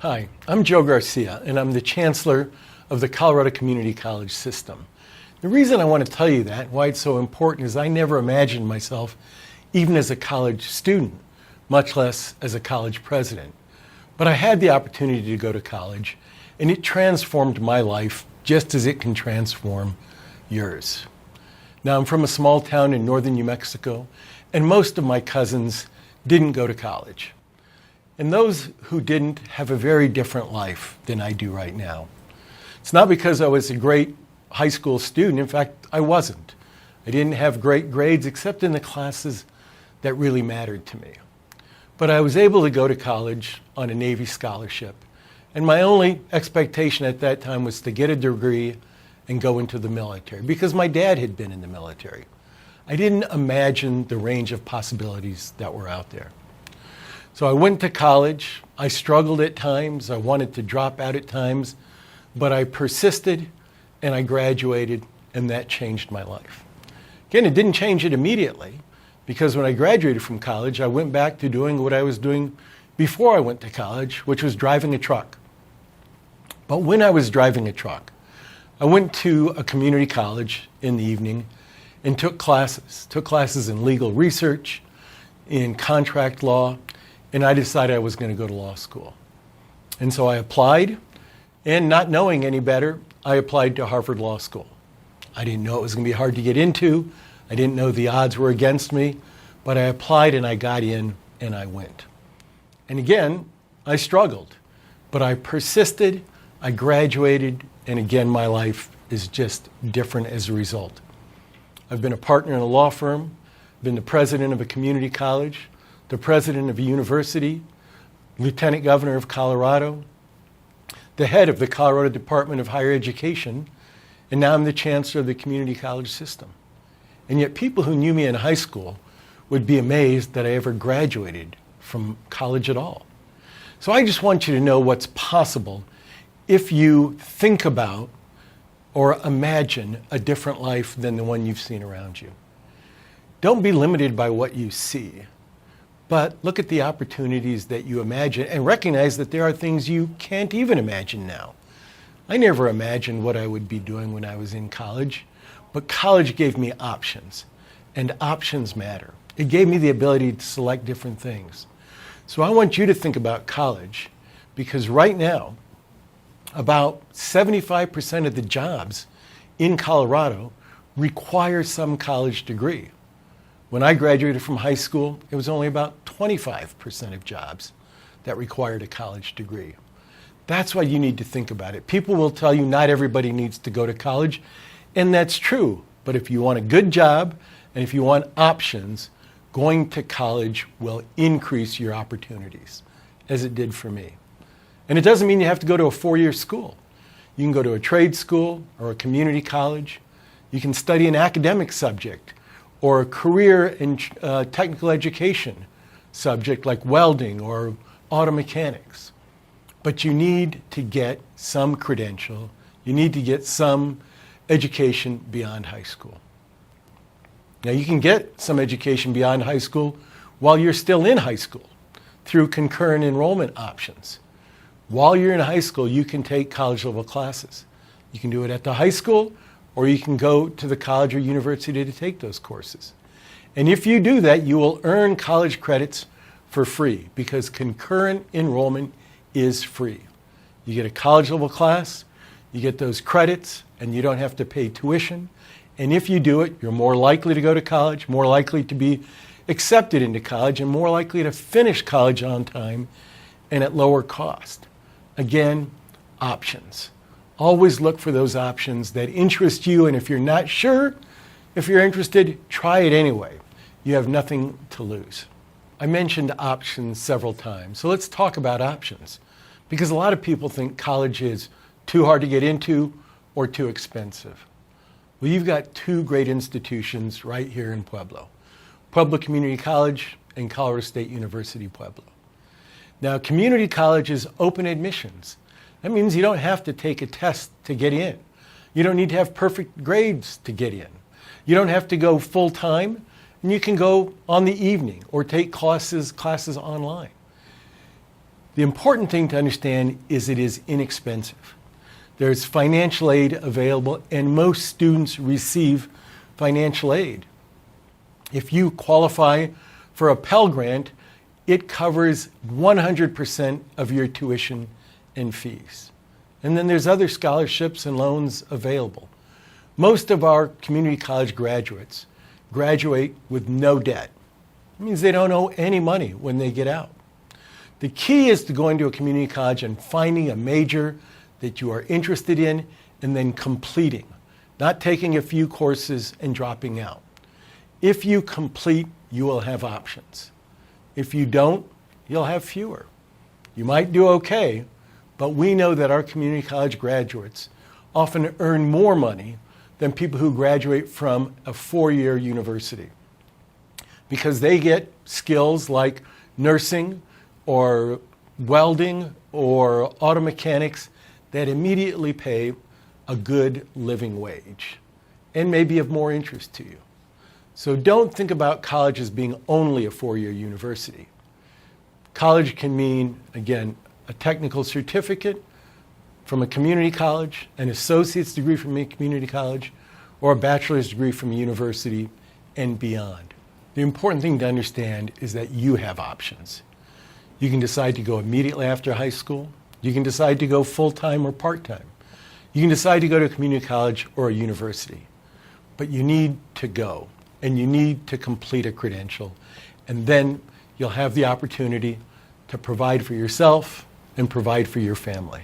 Hi, I'm Joe Garcia, and I'm the Chancellor of the Colorado Community College System. The reason I want to tell you that, why it's so important, is I never imagined myself even as a college student, much less as a college president. But I had the opportunity to go to college, and it transformed my life just as it can transform yours. Now, I'm from a small town in northern New Mexico, and most of my cousins didn't go to college. And those who didn't have a very different life than I do right now. It's not because I was a great high school student. In fact, I wasn't. I didn't have great grades except in the classes that really mattered to me. But I was able to go to college on a Navy scholarship. And my only expectation at that time was to get a degree and go into the military, because my dad had been in the military. I didn't imagine the range of possibilities that were out there. So I went to college. I struggled at times. I wanted to drop out at times, but I persisted and I graduated, and that changed my life. Again, it didn't change it immediately, because when I graduated from college, I went back to doing what I was doing before I went to college, which was driving a truck. But when I was driving a truck, I went to a community college in the evening and took classes in legal research, in contract law, and I decided I was going to go to law school. And so I applied, and not knowing any better, I applied to Harvard Law School. I didn't know it was going to be hard to get into. I didn't know the odds were against me, but I applied and I got in and I went. And again, I struggled, but I persisted, I graduated, and again, my life is just different as a result. I've been a partner in a law firm, been the president of a community college, the president of a university, lieutenant governor of Colorado, the head of the Colorado Department of Higher Education, and now I'm the chancellor of the community college system. And yet people who knew me in high school would be amazed that I ever graduated from college at all. So I just want you to know what's possible if you think about or imagine a different life than the one you've seen around you. Don't be limited by what you see, but look at the opportunities that you imagine and recognize that there are things you can't even imagine now. I never imagined what I would be doing when I was in college, but college gave me options, and options matter. It gave me the ability to select different things. So I want you to think about college, because right now, about 75% of the jobs in Colorado require some college degree. When I graduated from high school, it was only about 25% of jobs that required a college degree. That's why you need to think about it. People will tell you not everybody needs to go to college, and that's true. But if you want a good job and if you want options, going to college will increase your opportunities, as it did for me. And it doesn't mean you have to go to a four-year school. You can go to a trade school or a community college. You can study an academic subject or a career in technical education subject like welding or auto mechanics. But you need to get some credential. You need to get some education beyond high school. Now, you can get some education beyond high school while you're still in high school through concurrent enrollment options. While you're in high school, you can take college-level classes. You can do it at the high school, or you can go to the college or university to take those courses. And if you do that, you will earn college credits for free, because concurrent enrollment is free. You get a college-level class, you get those credits, and you don't have to pay tuition. And if you do it, you're more likely to go to college, more likely to be accepted into college, and more likely to finish college on time and at lower cost. Again, options. Always look for those options that interest you, and if you're not sure, if you're interested, try it anyway. You have nothing to lose. I mentioned options several times, so let's talk about options. Because a lot of people think college is too hard to get into or too expensive. Well, you've got two great institutions right here in Pueblo, Pueblo Community College and Colorado State University, Pueblo. Now, community college is open admissions. That means you don't have to take a test to get in. You don't need to have perfect grades to get in. You don't have to go full time, and you can go on the evening or take classes online. The important thing to understand is it is inexpensive. There's financial aid available, and most students receive financial aid. If you qualify for a Pell Grant, it covers 100% of your tuition and fees. And then there's other scholarships and loans available. Most of our community college graduates graduate with no debt. It means they don't owe any money when they get out. The key is to going to a community college and finding a major that you are interested in and then completing, not taking a few courses and dropping out. If you complete, you will have options. If you don't, you'll have fewer. You might do okay, but we know that our community college graduates often earn more money than people who graduate from a four-year university because they get skills like nursing or welding or auto mechanics that immediately pay a good living wage and may be of more interest to you. So don't think about college as being only a four-year university. College can mean, again, a technical certificate from a community college, an associate's degree from a community college, or a bachelor's degree from a university and beyond. The important thing to understand is that you have options. You can decide to go immediately after high school. You can decide to go full-time or part-time. You can decide to go to a community college or a university. But you need to go, and you need to complete a credential, and then you'll have the opportunity to provide for yourself and provide for your family.